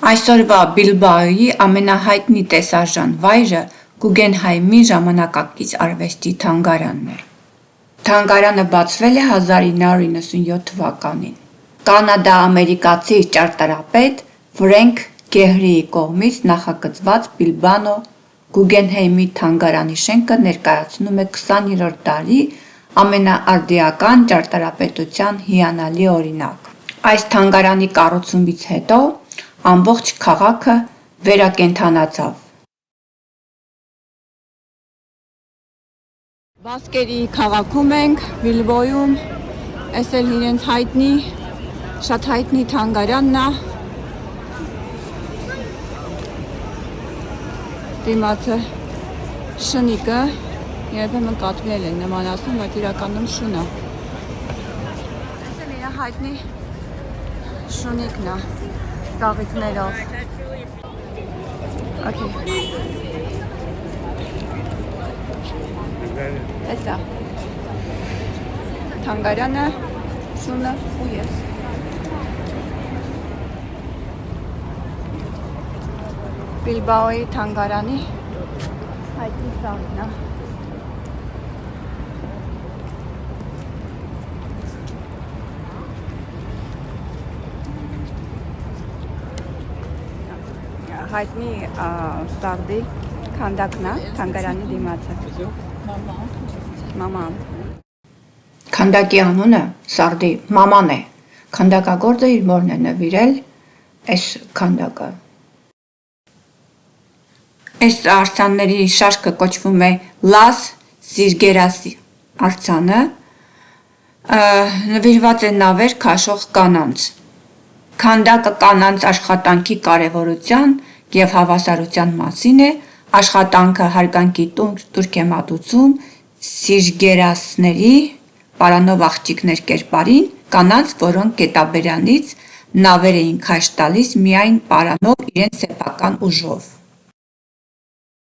Այսօրվա Բիլբաոյի ամենահայտնի տեսարժան վայրը Գուգենհայմի ժամանակակից արվեստի թանգարանն է։ Թանգարանը բացվել է 1997 թվականին։ Կանադա-ամերիկացի ճարտարապետ Ֆրենք Գեհրիի կողմից նախագծված Բիլբանո Գուգենհեյմի թանգարանի շենքը ներկայացնում է 20-րդ դարի ամենաարդիական ճարտարապետության հիանալի օրինակ։ Այս թանգարանի կառուցումից հետո ամբողջ քաղաքը վերակենդանացավ։ Բասկերի քաղաքում ենք, Բիլբոյում, այս էլ իրենց շատ հայտնի թանգարանն է։ Դիմացը շնիկը, երբեմն կատվել է նմանացնում, բայց իրականում շուն է։ Այս էլ իր հայտնի շունիկն է, ծաղիկներով։ Էսա թանգարանը, շունը ու ես։ Բիլբաոյի թանգարանի հայտնի ծաղիկն է։ Հայտնի սարդի քանդակն է, թանգարանի դիմացը։ Մաման։ Քանդակի անունը սարդի մաման է։ Քանդակագործը իր մորն է նվիրել այս քանդակը։ Այս արձանների շարքը կոչվում է Լաս Զիրգերասի արձանը, նվիրված է նավեր քաշող կանանց։ Քանդակը կանանց աշխատանքի կարևորության և հավասարության մասին է, աշխատանքը հարգանքի տուրք է մատուցում Զիրգերասների պարանով աղջիկներ կերպարին, կանանց, որոնք գետաբերանից նավեր էին քաշ տալիս միայն պարանով իրենց սեփական ուժով։